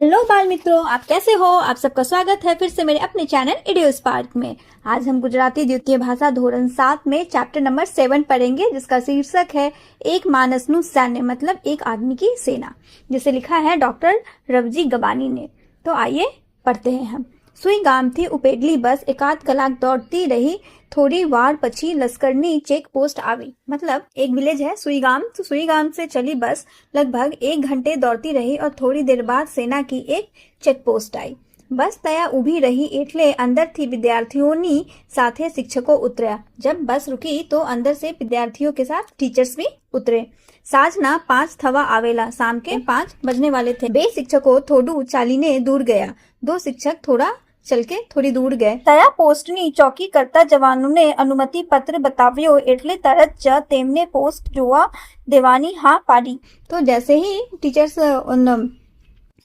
Hello बाल मित्रों, आप कैसे हो। आप सबका स्वागत है फिर से मेरे अपने चैनल इडियो स्पार्क में। आज हम गुजराती द्वितीय भाषा धोरण 7 में चैप्टर नंबर 7 पढ़ेंगे, जिसका शीर्षक है एक मानसनु सैन्य, मतलब एक आदमी की सेना, जिसे लिखा है डॉक्टर रवजी गबानी ने। तो आइए पढ़ते हैं हम। सुई गाम थी उपेडली बस एकाध कलाक दौड़ती रही, थोड़ी वार पछी लश्करनी चेक पोस्ट आवी। मतलब एक विलेज है सुईगाम, तो सुईगाम से चली बस लगभग 1 घंटे दौड़ती रही और थोड़ी देर बाद सेना की एक चेक पोस्ट आई। बस तया उभी रही एटले अंदर थी विद्यार्थियों साथे शिक्षकों उतर्या। जब बस रुकी तो अंदर से विद्यार्थियों के साथ टीचर्स भी उतरे। साजना 5 थवा आवेला, शाम के 5 बजने वाले थे। बे शिक्षकों थोड़ू चालीने दूर गया, 2 शिक्षक थोड़ा चल के थोड़ी दूर गए। तया पोस्टनी चौकी करता जवानों ने अनुमति पत्र बताव्यो एटले तरत ज तेमने पोस्ट जोवा देवानी हाँ पाड़ी। तो जैसे ही टीचर्स उन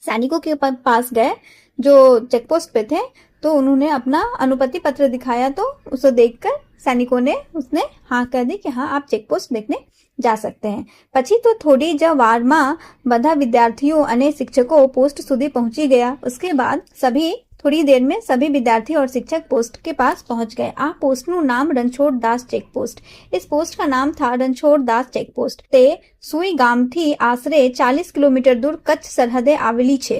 सैनिकों के पास गए जो चेक पोस्ट पे थे, तो उन्होंने अपना अनुमति पत्र दिखाया, तो उसे देखकर सैनिकों ने उसने हाँ कह दी कि हाँ आप चेक पोस्ट देखने जा सकते हैं। પછી तो थोड़ी ज वारमा બધા विद्यार्थियों અને शिक्षकों पोस्ट સુધી पहुंची गया। उसके बाद थोड़ी देर में सभी विद्यार्थी और शिक्षक पोस्ट के पास पहुंच गए। आ पोस्ट નું नाम रणछोड़ दास चेक पोस्ट। इस पोस्ट का नाम था रणछोड़ दास चेक पोस्ट। તે સુઈ ગામથી આશરે 40 કિલોમીટર दूर कच्छ सरहदे आवेली છે।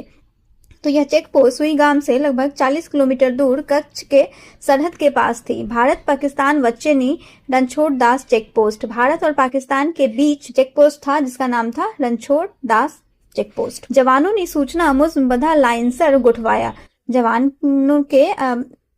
तो यह चेक पोस्ट सुई गाम से लगभग 40 किलोमीटर दूर कच्छ के सरहद के पास थी। Bharat Pakistan वच्चेनी Ranchhod Das check post. भारत और पाकिस्तान के बीच चेक पोस्ट था जिसका नाम था रणछोड़ दास चेक पोस्ट। जवानों ने सूचना मुझ बधा लाइनसर गुठवाया। जवानों के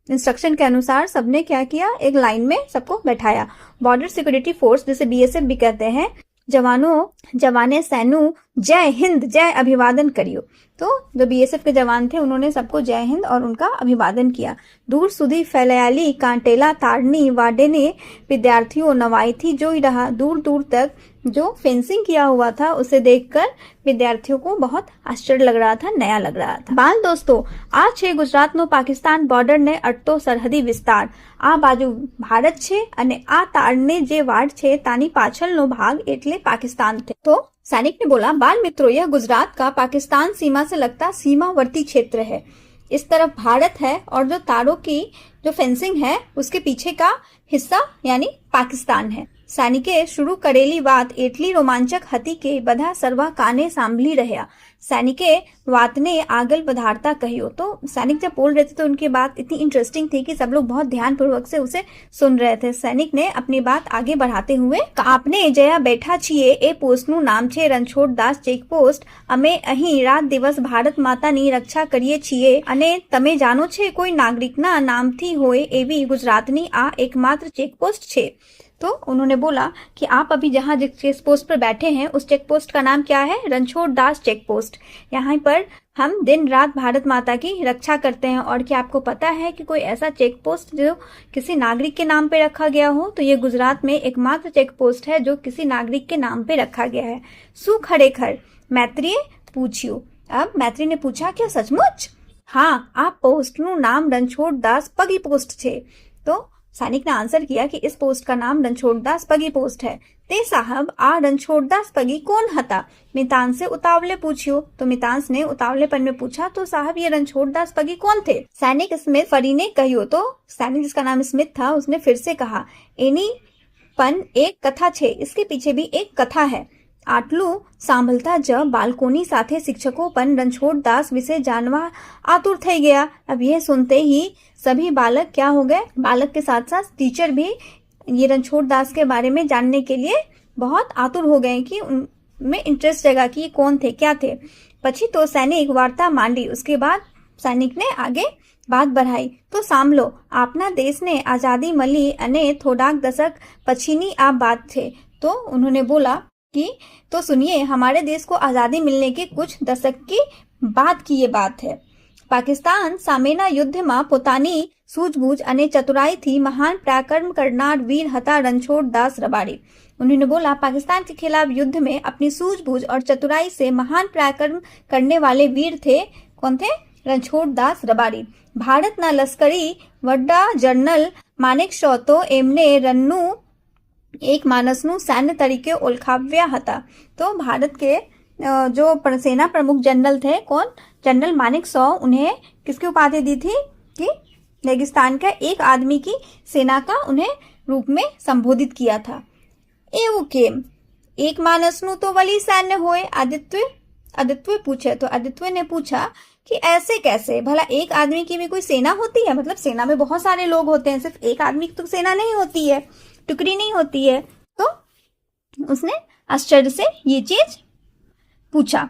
इंस्ट्रक्शन के अनुसार सबने क्या किया, एक लाइन में सबको बैठाया। बॉर्डर सिक्योरिटी फोर्स, जिसे बीएसएफ भी कहते हैं, जवाने सैनु जय हिंद जय अभिवादन करियो। तो जो बीएसएफ के जवान थे उन्होंने सबको जय हिंद और उनका अभिवादन किया। दूर सुधी फैलयाली कांटेला ताड़नी वाडेने विद्यार्थियों नवाई थी जो ही रहा। दूर दूर तक जो फेंसिंग किया हुआ था उसे देखकर विद्यार्थियों को बहुत आश्चर्य लग रहा था, नया लग रहा था। बाल दोस्तों, आ छे गुजरात नो पाकिस्तान बॉर्डर ने अटतो सरहदी विस्तार। आ बाजू भारत छे अने आ ताड़ने जे वाड छे तानी पाछळनो भाग एटले पाकिस्तान थे। तो सैनिक ने बोला, बाल मित्रों, यह गुजरात का पाकिस्तान सीमा से लगता सीमावर्ती क्षेत्र है। इस तरफ भारत है और जो तारों की जो फेंसिंग है उसके पीछे का हिस्सा यानी पाकिस्तान है। सैनिके शुरू करेली बात एटली रोमांचक हती के बधा सर्वा काने सांभली रहा। सैनिके बात ने आगल पधारता कहियो। तो सैनिक जब बोल रहे थे तो उनकी बात इतनी इंटरेस्टिंग थी कि सब लोग बहुत ध्यान पूर्वक से उसे सुन रहे थे। सैनिक ने अपनी बात आगे बढ़ाते हुए, आपने जया बैठा छीए ए पोस्टનું નામ છે રણછોડ દાસ ચેક પોસ્ટ। અમે અહીં રાત દિવસ ભારત માતાની રક્ષા કરીએ છીએ અને તમે જાણો છે કોઈ નાગરિકના નામથી હોય એવી ગુજરાતની આ એકમાત્ર ચેક પોસ્ટ છે। तो उन्होंने बोला कि आप अभी जहाँ जिस चेक पोस्ट पर बैठे हैं उस चेक पोस्ट का नाम क्या है, रणछोड़ दास चेक पोस्ट। यहाँ पर हम दिन रात भारत माता की रक्षा करते हैं। और क्या आपको पता है कि कोई ऐसा चेक पोस्ट जो किसी नागरिक के नाम पे रखा गया हो? तो ये गुजरात में एकमात्र चेक पोस्ट है जो किसी नागरिक के नाम पे रखा गया है। सु खरेखर मैत्रिये पूछियो। अब मैत्री ने पूछा, क्या सचमुच? हाँ, आ पोस्टનું नाम रणछोड़ दास पगी पोस्ट छे। तो सैनिक ने आंसर किया कि इस पोस्ट का नाम रणछोड़ दास पगी पोस्ट है। ते साहब, आ रणछोड़ दास पगी कौन हता? मितांस से उतावले पूछियो। तो मितांस ने उतावलेपन में पूछा, तो साहब ये रणछोड़ दास पगी कौन थे? सैनिक स्मिथ फरी ने कहियो। तो सैनिक जिसका नाम स्मिथ था उसने फिर से कहा, एनी पन एक कथा छे, इसके पीछे भी एक कथा है। आटलू सांभलता ज बालकोनी साथे शिक्षकों पण रणछोड़ दास विषय जानवा आतुर થઈ ગયા। अब यह सुनते ही सभी बालक क्या हो गए, बालक के साथ साथ टीचर भी ये रणछोड़ दास के बारे में जानने के लिए बहुत आतुर हो गए कि उनमें इंटरेस्ट जगा कि ये कौन थे, क्या थे। પછી तो सैनिक वार्ता मांडी। उसके बाद सैनिक ने आगे बात बढ़ाई। तो सांभलो, आपना देश ने आजादी मળી અને થોડાક દશક પછીની આ बात છે। तो उन्होंने बोला कि तो सुनिए, हमारे देश को आजादी मिलने के कुछ दशक की बाद की ये बात है। पाकिस्तान सामेना युद्ध में पोतानी सूझबूझ अने चतुराई महान पराक्रम करनार वीर हता रणछोड़ दास रबारी। उन्होंने बोला, पाकिस्तान के खिलाफ युद्ध में अपनी सूझबूझ और चतुराई से महान पराक्रम करने वाले वीर थे। कौन थे? रणछोड़ दास रबारी। भारत ना लश्करी वड्डा जनरल मानेकशॉ तो एमने रन्नू एक मानसनु सैन्य तरीके ओळखाव्या हता। तो भारत के जो सेना प्रमुख जनरल थे, कौन? जनरल मानेकशॉ उन्हें किसकी उपाधि दी थी कि रेगिस्तान का एक आदमी की सेना का उन्हें रूप में संबोधित किया था। एवं केम एक मानसनु तो वली सैन्य होए, आदित्य पूछे। तो आदित्य ने पूछा कि ऐसे कैसे, भला एक आदमी की भी कोई सेना होती है? मतलब सेना में बहुत सारे लोग होते हैं, सिर्फ एक आदमी की तो सेना नहीं होती है, टुकड़ी नहीं होती है। तो उसने आश्चर्य से ये चीज पूछा।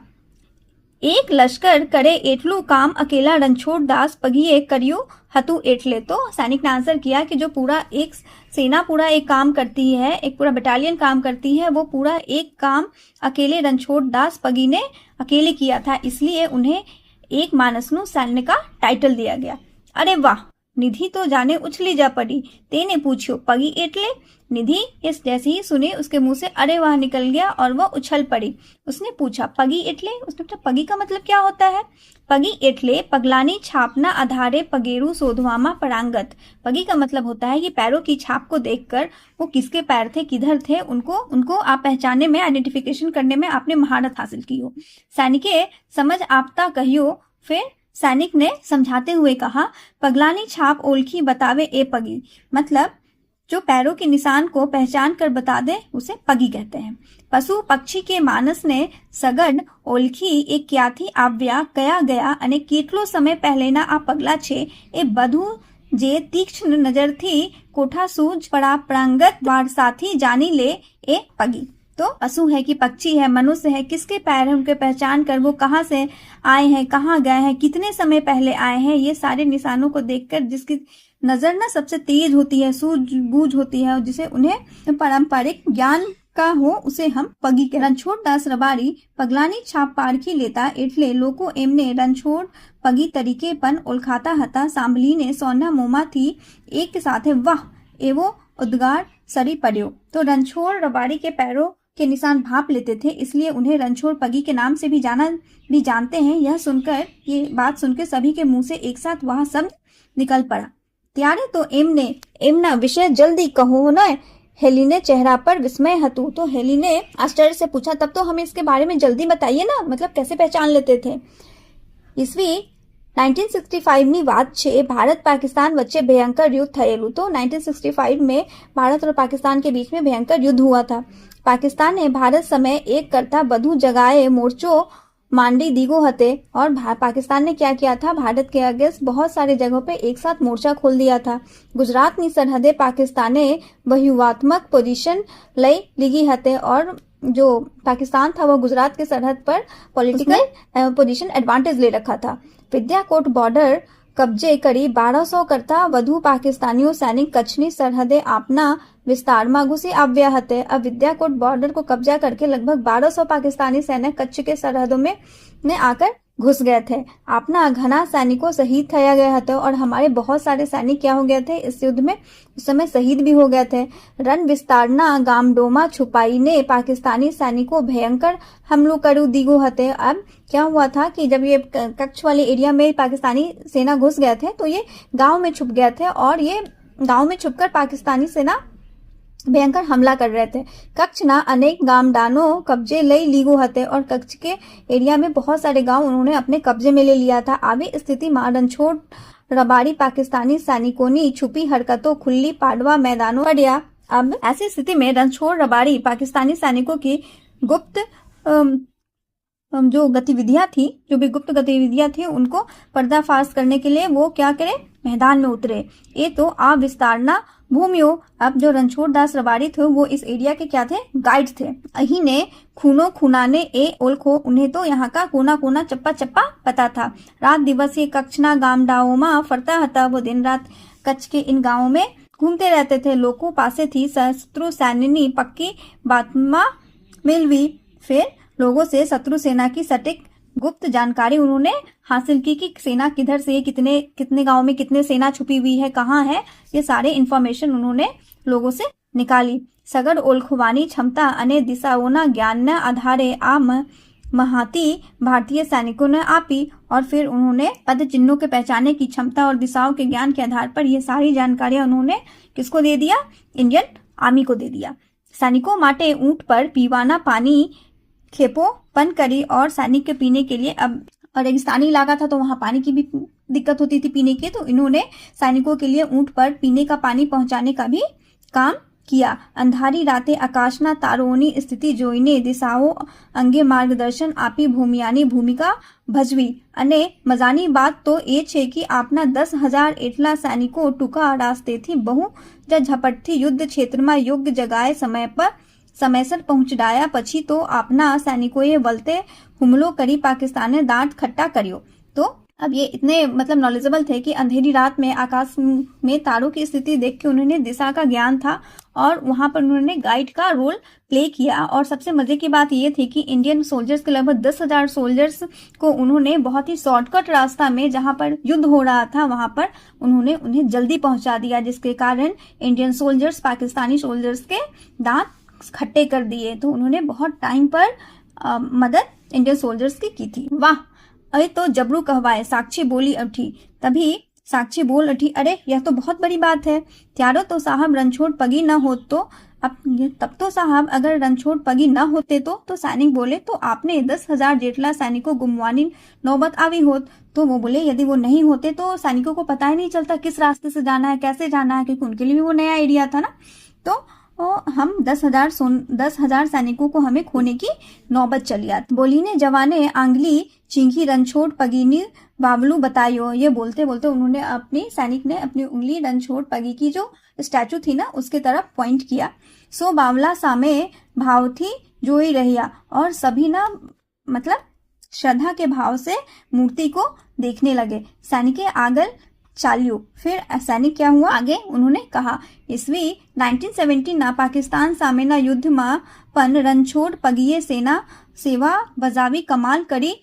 एक लश्कर करे एटलू काम अकेला रणछोड़ दास पगिए करियो हतु एटले। तो सैनिक ने आंसर किया कि जो पूरा एक सेना पूरा एक काम करती है, एक पूरा बटालियन काम करती है, वो पूरा एक काम अकेले रणछोड़ दास पगी ने अकेले किया था, इसलिए उन्हें एक मानसनु सैन्य का टाइटल दिया गया। अरे वाह, निधि तो जाने उछली जा पड़ी। तेने पूछो पगी एटले। निधि इस जैसे ही सुने उसके मुंह से अरे वाह निकल गया और वह उछल पड़ी। उसने पूछा पगी एटले। उसने पूछा पगी का मतलब क्या होता है? पगी एटले पगलानी छापना आधारे पगेरू सोधवामा परांगत। पगी का मतलब होता है कि पैरों की छाप को देखकर वो किसके पैर थे, किधर थे, उनको आप पहचानने में, आइडेंटिफिकेशन करने में आपने महारत हासिल की हो। सैनिके समझ आपता कहियो। फिर सैनिक ने समझाते हुए कहा पगलानी छाप ओलखी बतावे ए पगी। मतलब जो पैरों के निशान को पहचान कर बता दे उसे पगी कहते हैं। पशु पक्षी के मानस ने सगड़ ओलखी एक क्या थी आव्या कया गया अने केटलो समय पहले ना आ पगला छे ए बधु जे तीक्ष्ण नजर थी कोठा सूझ पड़ा प्रांगत द्वार साथी जानी ले ए पगी। तो पशु है कि पक्षी है, मनुष्य है, किसके पैर हैं उनके पहचान कर वो कहाँ से आए हैं, कहाँ गए हैं, कितने समय पहले आए हैं, ये सारे निशानों को देखकर जिसकी नजर ना सबसे तेज होती है, सूझबूझ होती है, जिसे उन्हें पारंपरिक ज्ञान का हो उसे हम पगी के। रणछोड़ दास रबारी पगलानी छाप पारखी लेता एटले लोको एमने रणछोड़ पगी तरीकेपन ओलखाता हता सांभली ने सोना मोमा थी एक के साथ है वाह एवो उद्गार सरी पड़ियो। तो रणछोड़ रबारी के पैरों के निशान भाप लेते थे, इसलिए उन्हें रणछोड़ पगी के नाम से भी जानते हैं। ये बात सुनकर सभी के मुंह से एक साथ वह शब्द निकल पड़ा। त्यारे तो एमना विषय जल्दी कहो न। हेली ने चेहरा पर विस्मय हतु। तो हेली ने आश्चर्य से पूछा तब तो हमें इसके बारे में जल्दी बताइए ना, मतलब कैसे पहचान लेते थे। ईस्वी 1965 ની વાત છે। भारत पाकिस्तान वच्चे भयंकर युद्ध થયેલું। तो 1965 में भारत और पाकिस्तान के बीच में भयंकर युद्ध हुआ था। पाकिस्तान ने भारत समय एक करता बधु जगाए मोर्चो मांडी दीगो हते। और पाकिस्तान ने क्या किया था, भारत के अगेंस्ट बहुत सारे जगहों पे एक साथ मोर्चा खोल दिया था। गुजरात नी सरहदे पाकिस्ताने व्यूहात्मक पोजीशन लई लीगी हते। और जो पाकिस्तान था वो गुजरात के सरहद पर पॉलिटिकल पोजीशन एडवांटेज ले रखा था। विद्याकोट बॉर्डर कब्जे करी 1200 करता વધુ पाकिस्तानियों सैनिक कच्छनी सरहदे आपना विस्तार में घुसी આવ્યા हते। अब विद्याकोट बॉर्डर को कब्जा करके लगभग 1200 पाकिस्तानी सैनिक कच्छ के सरहदों में आकर घुस गए थे। अपना घना सैनिकों शहीद थया गए हते और हमारे बहुत सारे सैनिक क्या हो गए थे इस युद्ध में, उस समय शहीद भी हो गए थे। रण विस्तारना गामडोमा छुपाई ने पाकिस्तानी सैनिकों भयंकर हमलों करू दीगो हते। अब क्या हुआ था कि जब ये कच्छ वाले एरिया में पाकिस्तानी सेना घुस गए थे तो ये गांव में छुप गए थे और ये गांव में छुपकर पाकिस्तानी सेना भयंकर हमला कर रहे थे। कच्छ ना अनेक गामडानो कब्जे लई लीगो हते और कच्छ के एरिया में बहुत सारे गांव उन्होंने अपने कब्जे में ले लिया था। आवे स्थिति में रणछोड़ रबारी पाकिस्तानी सैनिकों ने छुपी हरकतों खुली पाडवा मैदानों पड़िया। अब ऐसी स्थिति में रणछोड़ रबारी पाकिस्तानी सैनिकों की गुप्त जो भी गुप्त गतिविधियां थी उनको पर्दाफाश करने के लिए वो क्या करे, मैदान में उतरे। ये तो विस्तारना भूमियो। अब जो रणछोड़ दास रबारी थे वो इस एरिया के क्या थे, गाइड थे। अही ने खूनो खुनाने ए ओलखो, उन्हें तो यहाँ का कोना कोना चप्पा चप्पा पता था। रात दिवस ये कच्छना गामडाओं में फरता हता। वो दिन रात कच्छ के इन गांवों में घूमते रहते थे। लोगों पासे थी शत्रु सैन्यनी पक्की बातमा मिलवी। फिर लोगों से शत्रु सेना की सटीक गुप्त जानकारी उन्होंने हासिल की कि सेना किधर से, कितने गांव में कितने सेना छुपी हुई है, कहाँ है, ये सारे इंफॉर्मेशन उन्होंने लोगों से निकाली। सगड़ ओलखवानी क्षमता अने दिशाओना ज्ञान न आधारे महाती भारतीय सैनिकों ने आपी। और फिर उन्होंने पद चिन्हों के पहचाने की क्षमता और दिशाओं के ज्ञान के आधार पर ये सारी जानकारियां उन्होंने किसको दे दिया, इंडियन आर्मी को दे दिया। सैनिकों माटे ऊंट पर पीवाना पानी खेपो पन करी और सैनिक के पीने के लिए अब और रेगिस्तानी इलाका था तो वहां पानी की भी दिक्कत होती थी पीने की, तो इन्होंने सैनिकों के लिए ऊंट पर पीने का पानी पहुंचाने का भी काम किया। अंधारी रातें आकाशना तारोनी स्थिति जोईने दिशाओ અંગે માર્ગદર્શન આપી ભૂમિયાની ભૂમિકા ભજવી। અને મજાની વાત તો એ છે કે આપના 10,000 એટલા સૈનિકો ટૂંકા રસ્તેથી બહુ જ ઝપટથી યુદ્ધ ક્ષેત્રમાં યોગ્ય જગાએ સમયસર પહોંચડાયા પછી તો આપના સૈનિકોએ વલતે હુમલો કરી પાकिस्तान दांत खट्टा કર્યો। तो अब ये इतने मतलब नॉलेजेबल थे कि अंधेरी रात में आकाश में तारों की स्थिति देख के उन्होंने दिशा का ज्ञान था और वहां पर उन्होंने गाइड का रोल प्ले किया। और सबसे मजे की बात ये थी कि इंडियन सोल्जर्स के लगभग 10,000 सोल्जर्स को उन्होंने बहुत ही शॉर्टकट रास्ता में जहां पर युद्ध हो रहा था वहां पर उन्होंने उन्हें जल्दी पहुंचा दिया, जिसके कारण इंडियन सोल्जर्स पाकिस्तानी सोल्जर्स के दांत खट्टे कर दिए। तो उन्होंने बहुत टाइम पर मदद इंडियन सोल्जर्स की थी। वाह, अरे तो जबरू कहवाए, साक्षी बोली उठी। तभी साक्षी बोल उठी, अरे यह तो बहुत बड़ी बात है। त्यारो तो साहब रणछोड़ पगी न हो तो तब तो साहब अगर रणछोड़ पगी न होते तो सैनिक बोले तो आपने 10,000 जेटला सैनिकों गुमवानी नौबत आवी होत। तो वो बोले यदि वो नहीं होते तो सैनिकों को पता ही नहीं चलता किस रास्ते से जाना है, कैसे जाना है, क्योंकि उनके लिए भी वो नया आइडिया था ना। तो हम 10,000 सैनिकों को हमें खोने की नौबत चली आती। बोली ने जवाने आंगली चिंगी रणछोड़ पगीनी बावलू बतायो। ये बोलते बोलते उन्होंने सैनिक ने अपनी उंगली रणछोड़ पगी की जो स्टैचू थी ना उसके तरफ पॉइंट किया। सो बावला सामे भाव थी जो ही रहिया, और सभी ना मतलब श्रद्धा के भाव से मूर्ति को देखने लगे। सैनिक आगल चालियो। फिर सैनिक क्या हुआ आगे उन्होंने कहा, ईस्वी 1917 ना पाकिस्तान सामेना युद्ध में पन रणछोड़ पगिए सेना सेवा बजावी कमाल करी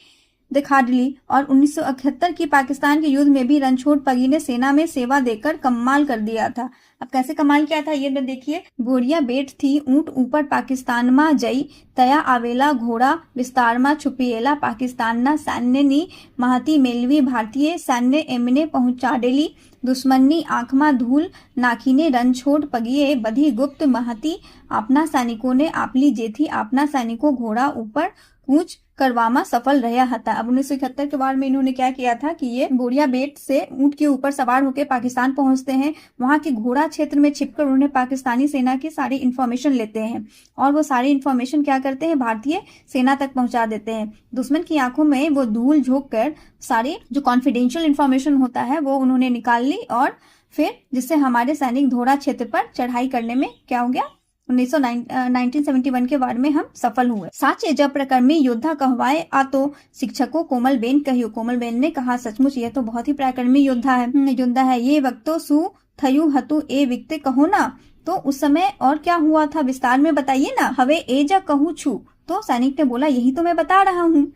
दिखा डली। और 1971 की पाकिस्तान के युद्ध में भी रणछोड़ पगी ने सेना में सेवा देकर कमाल कर दिया था। अब कैसे कमाल किया था ये देखिए। गोरिया बेट थी ऊंट ऊपर पाकिस्तान में जई तया आवेला घोड़ा विस्तार में छुपिएला पाकिस्तान ना सैन्य नी महती मेलवी भारतीय सैन्य एमने पहुंचाडेली दुश्मनी आंख में धूल नाखीने रणछोड़ पगिए बधी गुप्त महती अपना सैनिकों ने आपली जेथी अपना सैनिकों घोड़ा ऊपर कूच करवामा सफल रहा था। अब 1971 के बार में इन्होंने क्या किया था कि ये गोरिया बेट से ऊंट के ऊपर सवार होकर पाकिस्तान पहुंचते हैं। वहां के घोड़ा क्षेत्र में छिपकर उन्हें पाकिस्तानी सेना की सारी इंफॉर्मेशन लेते हैं और वो सारी इंफॉर्मेशन क्या करते हैं भारतीय सेना तक पहुंचा देते हैं। दुश्मन की आंखों में वो धूल झोंक कर सारी जो कॉन्फिडेंशियल इंफॉर्मेशन होता है वो उन्होंने निकाल ली और फिर जिससे हमारे सैनिक घोड़ा क्षेत्र पर चढ़ाई करने में क्या हो गया 1971 के वार में हम सफल हुए। साचे जब प्रकर्मी योद्धा कहवाए आ तो शिक्षकों कोमल बेन कहियो। कोमल बेन ने कहा सचमुच ये तो बहुत ही प्रकर्मी योद्धा है। ये वक्तो सु थयु हतु ए विकते कहो ना। तो उस समय और क्या हुआ था विस्तार में बताइए ना। हवे ए जा कहूँ छू। तो सैनिक ने बोला यही तो मैं बता रहा हूँ।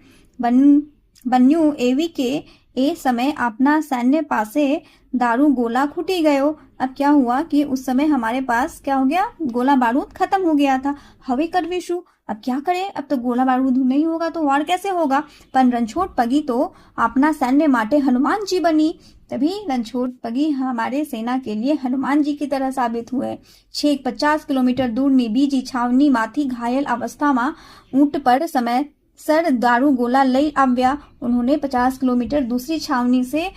बन्यू एवी के ए समय अपना सैन्य पासे दारू गोला खुटी गयो। अब क्या हुआ कि उस समय हमारे पास क्या हो गया गोला बारूद खत्म हो गया था। हवे करविशु, अब क्या करें, अब तो गोला बारूद नहीं होगा तो वार कैसे होगा। पर रणछोड़ पगी तो अपना सैन्य माटे हनुमान जी बनी। तभी रणछोड़ पगी हमारे सेना के लिए हनुमान जी की तरह साबित हुए। 50 किलोमीटर दूर निबीजी छावनी माथी घायल अवस्था में ऊंट पर समय सर दारू गोला लई आव्या। उन्होंने 50 किलोमीटर दूसरी छावनी से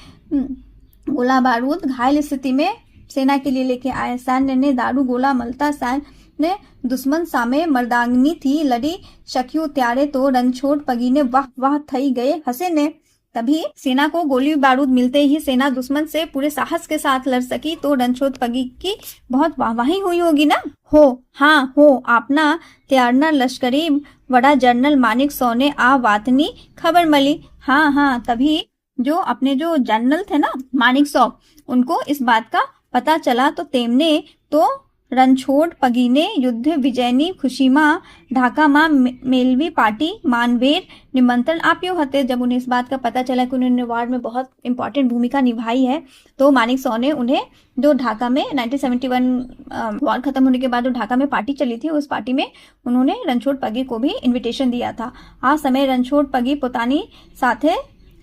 गोला बारूद घायल स्थिति में सेना के लिए लेके आए। सैन्य ने दारू गोला मलता सैन्य दुश्मन सामे मर्दांगनी थी लड़ी शक्यू त्यारे तो रणछोड़ पगी ने वाह वाह थई गए हंसे ने। तभी सेना को गोली बारूद मिलते ही सेना दुश्मन से पूरे साहस के साथ लड़ सकी। तो रणछोड़ पगी की बहुत वाहवाही हुई होगी ना। हो अपना त्यारना लश्करी बड़ा जनरल मानिक सौ ने आ वातनी खबर मिली। हाँ तभी जो अपने जो जनरल थे ना मानिक सौ उनको इस बात का पता चला तो तेमने तो रणछोड़ पगी ने युद्ध विजयनी खुशी में ढाका में मेलवी पार्टी मानवेर निमंत्रण आप्यो हते। जब उन्हें इस बात का पता चला कि उन्होंने वार में बहुत इंपॉर्टेंट भूमिका निभाई है तो मानिक सौ ने उन्हें जो ढाका में 1971 वार खत्म होने के बाद जो ढाका में पार्टी चली थी उस पार्टी में उन्होंने रणछोड़ पगी को भी इन्विटेशन दिया था। आ समय रणछोड़ पगी पोतानी साथे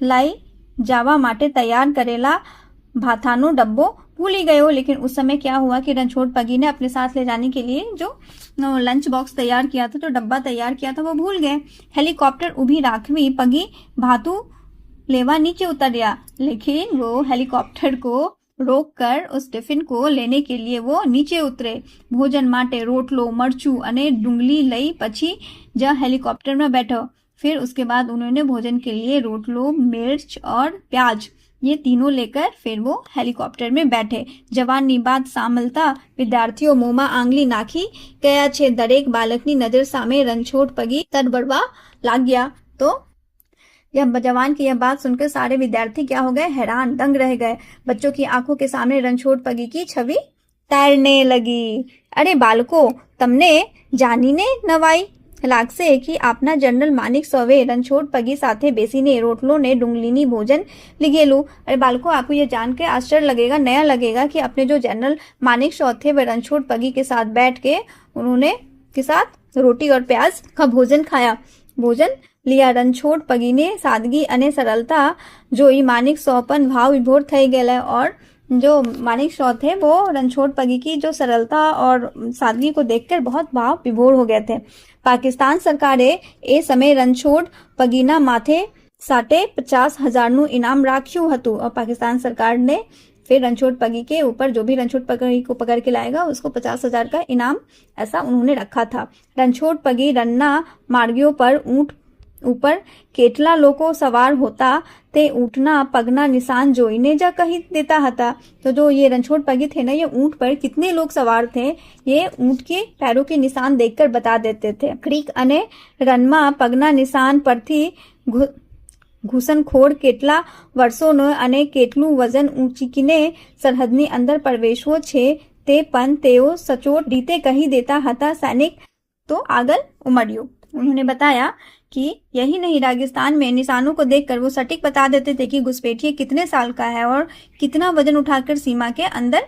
लाई जावा माटे तैयार करेला भाथानो डब्बो भूली गयो। लेकिन उस समय क्या हुआ कि रणछोड़ पगी ने अपने साथ ले जाने के लिए जो लंच बॉक्स तैयार किया था, जो डब्बा तैयार किया था वो भूल गए। हेलीकॉप्टर उभी राखवी पगी भातु लेवा नीचे उतरिया, लेकिन वो हेलीकॉप्टर को रोककर उस टिफिन को लेने के लिए वो नीचे उतरे। भोजन માટે રોટલો, મરચું અને ડુંગળી લઈ પછી જ हेलीकॉप्टर में बैठो। फिर उसके बाद उन्होंने भोजन के लिए रोटलो, मिर्च और प्याज ये तीनों लेकर फिर वो हेलीकॉप्टर में बैठे। જવાનની बात સાંભળતા વિદ્યાર્થીઓ મોંમાં આંગળી નાખી ગયા છે। દરેક બાળકની નજર સામે રણછોડ પગી તરબડવા લાગ્યા। तो यह जवान की यह बात सुनकर सारे विद्यार्थी क्या हो गए? हैरान, दंग रह गए। बच्चों की आंखों के सामने रणछोड़ पगी की छवि तैरने लगी। अरे बालको, तमने जानीने नवाई लागसे कि आपना जनरल मानिक सौवे रणछोड़ पगी साथे बेसीने रोटलो ने डुंगलीनी भोजन लिगेलू। अरे बालको, आपको यह जानकर आश्चर्य लगेगा, नया लगेगा कि अपने जो जनरल मानिक सौ थे वह रणछोड़ पगी के साथ बैठ के उन्होंने के साथ रोटी और प्याज का भोजन खाया, भोजन लिया। रणछोड़ पगीने सादगी अने सरलता जोई मानिक सौ पर भाव विभोर થઈ ગયેલા। और जो मानिक सौ थे वो रणछोड़ पगी की जो सरलता और सादगी को देखकर बहुत भाव विभोर हो गए थे। पाकिस्तान सरकारे ए समय रणछोड़ पगीना माथे 50,000 इनाम राख्યું હતું। और पाकिस्तान सरकार ने फिर रणछोड़ पगी के ऊपर जो भी रणछोड़ पगी को पकड़ के लाएगा उसको 50,000 का इनाम ऐसा उन्होंने रखा था। रणछोड़ पगी रन्ना मार्गियों पर ऊंट ઉપર કેટલા લોકો સવાર હોતા તે ऊँटना पगना निशान જોઈને જ કહી देता હતા। तो जो ये रणछोड़ पगी थे ना, ये ऊँट पर कितने लोग सवार थे ये ऊँट के पैरों के निशान देखकर बता देते थे। क्रीक अने रनमा पगना निशान परथी घुसनखोर કેટલા વર્ષોનો અને કેટલું વજન ઊંચકીને સરહદની અંદર પ્રવેશવો છે તે પણ તેઓ સચોટ રીતે કહી દેતા હતા। સૈનિક तो આગળ ઉમટ્યું। उन्होंने बताया कि यही नहीं, रेगिस्तान में निशानों को देखकर वो सटीक बता देते थे कि घुसपैठिए कितने साल का है और कितना वजन उठाकर सीमा के अंदर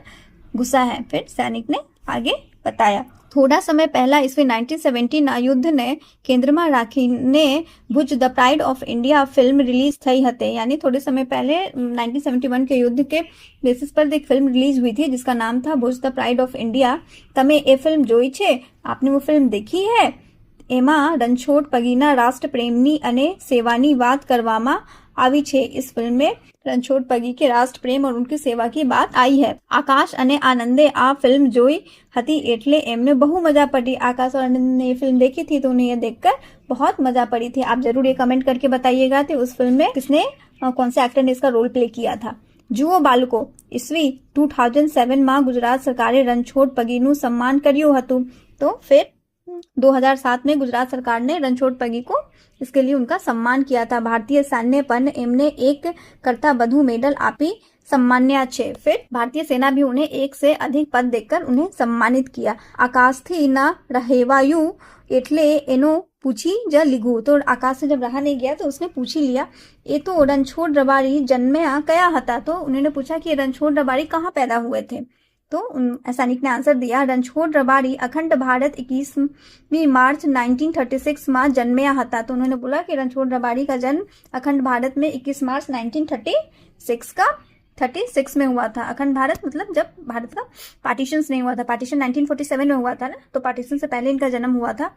घुसा है। फिर सैनिक ने आगे बताया। थोड़ा समय पहला ईस्वी 1917 युद्ध ने केंद्र में राखीने Bhuj the pride of India film release थई हते। यानी थोड़े समय पहले 1971 के युद्ध के बेसिस पर एक फिल्म रिलीज हुई थी जिसका नाम था भुज द प्राइड ऑफ इंडिया। तमे ए फिल्म जोई छे? आपने वो फिल्म देखी है? एमा रणछोड़ पगीना राष्ट्र प्रेमनी अने सेवानी बात करवामा આવી છે। इस फिल्म में रणछोड़ पगी के राष्ट्र प्रेम और उनकी सेवा की बात आई है। आकाश अने आनंदे आ फिल्म जोई हती एटले एमने बहु मजा पड़ी। आकाश और आनंद ने ये फिल्म देखी थी तो उन्हें ये देखकर बहुत मजा पड़ी थी। आप जरूर ये कमेंट करके बताइएगा कि उस फिल्म में किसने कौन से एक्टर ने इसका रोल प्ले किया था। जुओ बालको, ईस्वी 2007 में गुजरात सरकारे रणछोड़ पगीનું सम्मान કર્યું હતું। तो फिर 2007 में गुजरात सरकार ने रणछोड़ पगी को इसके लिए उनका सम्मान किया था। भारतीय सैन्य पर एमने एक करता बधु मेडल आपी सम्मान्या छे। फिर भारतीय सेना भी उन्हें एक से अधिक पद देकर उन्हें सम्मानित किया। आकाश थी न रहेवायु एटले एनो पूछी ज लीगू। तो आकाश से जब रहा नहीं गया तो उसने पूछी लिया। ये तो रणछोड़ रबारी जन्मया कया हता। तो उन्होंने पूछा कि रणछोड़ रबारी कहाँ पैदा हुए थे। तो सैनिक ने आंसर दिया, रणछोड़ रबारी अखंड भारत 21 मार्च 1936 में जन्मया हता। तो उन्होंने बोला कि रणछोड़ रबारी का जन्म अखंड भारत में 21 मार्च 1936 में हुआ था। अखंड भारत मतलब जब भारत का पार्टीशन नहीं हुआ था। पार्टीशन 1947 में हुआ था ना, तो पार्टीशन से पहले इनका जन्म हुआ था।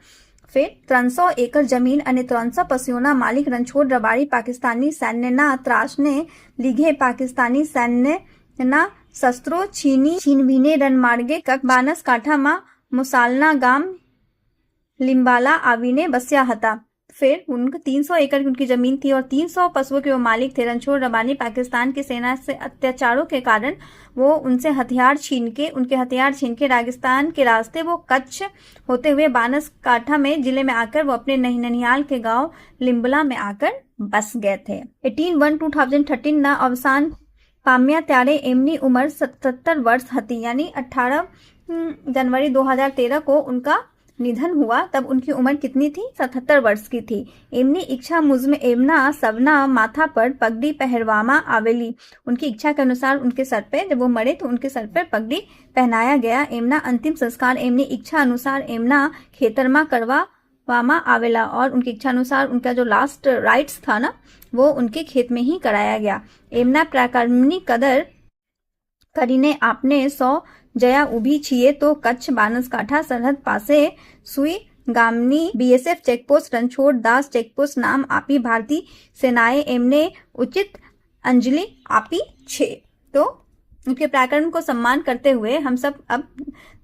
फिर 300 एकड़ जमीन અને 300 પશુઓના માલિક रणछोड़ रबारी पाकिस्तानी सैन्यના ત્રાસને લીધે પાकिस्तानी सैन्यના शस्त्रों छीनवीने रनमार्गे બનાસકાંઠામાં मुसालना गाम लिम्बाला आवीने बस्या हता। फिर उनका 300 एकड़ की उनकी जमीन थी और 300 पशुओं के वो मालिक थे। रणछोड़ रबारी पाकिस्तान की सेना से अत्याचारों के कारण वो उनके हथियार छीन के राजस्थान के रास्ते वो कच्छ होते हुए बनासकांठा में जिले में आकर वो अपने ननिहाल के गांव लिम्बला में आकर बस गए थे। 18/1/2013 ना अवसान पाम्या त्यारे एमनी उम्र 77 वर्ष हती। यानी 18 जनवरी 2013 को उनका निधन हुआ। तब उनकी उम्र कितनी थी? 77 वर्ष की थी। एमनी इच्छा मुजब एमना सबना माथा पर पगड़ी पहरवामा आवेली। उनकी इच्छा के अनुसार उनके सर पे जब वो मरे तो उनके सर पर पगड़ी पहनाया गया। एमना अंतिम संस्कार एमनी इच्छा अनुसार एमना खेतर में करवामा आवेला और उनकी इच्छा अनुसार उनका जो लास्ट राइट्स था ना वो उनके खेत में ही कराया गया। एमना पराक्रमनी कदर કરીને આપને 100 જયા ઊભી છીએ તો કચ્છ બનાસકાંઠા સરહદ પાસે સુઈ गामनी BSF checkpost Ranchhod Das checkpost नाम आपी भारतीय सेनाएं एमने उचित अंजलि आपी छे। तो उनके पराक्रम को सम्मान करते हुए हम सब अब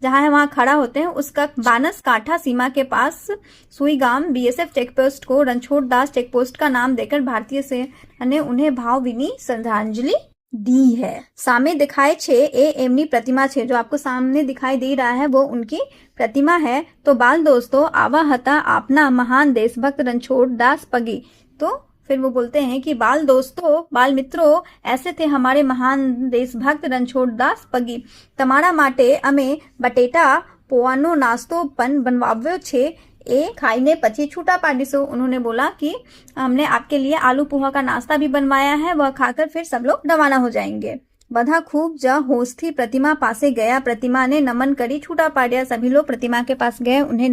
जहां है वहां खड़ा होते हैं। उसका बानस काठा सीमा के पास सुईगाम बीएसएफ चेकपोस्ट को रणछोड़ दास चेकपोस्ट का नाम देकर भारतीय सेना ने उन्हें भावभीनी श्रद्धांजलि दी है। सामने दिखाए छे ए एमनी प्रतिमा छे, जो आपको सामने दिखाई दे रहा है वो उनकी प्रतिमा है। तो बाल दोस्तों, आवा हता आपना महान देशभक्त रणछोड़ दास पगी। तो फिर वो बोलते हैं कि बाल दोस्तों, बाल मित्रों, ऐसे थे हमारे महान देशभक्त रणछोड़ दास पगी। तमारा माटे अमे बटेटा पोआनो नास्तो पन बनवाव्यो छे ए खाईने पची छूटा पाडीसो। उन्होंने बोला कि हमने आपके लिए आलू पोहा का नाश्ता भी बनवाया है, वह खाकर फिर सब लोग रवाना हो जाएंगे। बधा खूब जा होस्ती प्रतिमा पासे गया, प्रतिमा ने नमन करी छूटा पाडिया। सभी लोग प्रतिमा के पास गए, उन्हें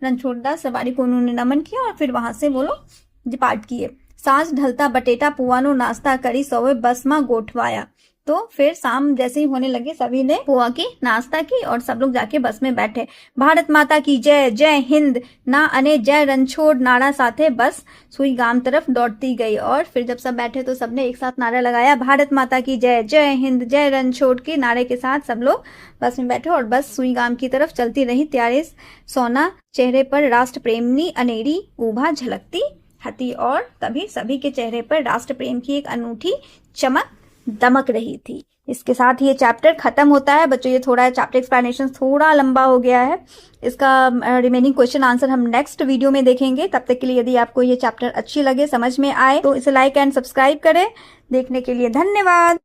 रणछोड़ दास सवारी को उन्होंने नमन किया और फिर वहां से वो लोग डिपार्ट किए। सांझ ढलता बटेटा पुआनो नाश्ता करी सौवे बस में गोठवाया। तो फिर शाम जैसे ही होने लगे सभी ने पोहा की नाश्ता की और सब लोग जाके बस में बैठे। भारत माता की जय, जय हिंद ना अने जय रणछोड़ नारा साथे बस सुईगाम तरफ दौड़ती गई। और फिर जब सब बैठे तो सबने एक साथ नारा लगाया, भारत माता की जय, जय हिंद, जय रणछोड़ के नारे के साथ सब लोग बस में बैठे और बस सुईगाम की तरफ चलती रही। त्यारे सोना चेहरे पर राष्ट्र प्रेमनी अनेरी उभा झलकती हती। और तभी सभी के चेहरे पर राष्ट्र प्रेम की एक अनूठी चमक दमक रही थी। इसके साथ ये चैप्टर खत्म होता है। बच्चों, ये थोड़ा चैप्टर एक्सप्लेनेशन थोड़ा लंबा हो गया है। इसका रिमेनिंग क्वेश्चन आंसर हम नेक्स्ट वीडियो में देखेंगे। तब तक के लिए यदि आपको ये चैप्टर अच्छी लगे, समझ में आए, तो इसे लाइक एंड सब्सक्राइब करें। देखने के लिए धन्यवाद।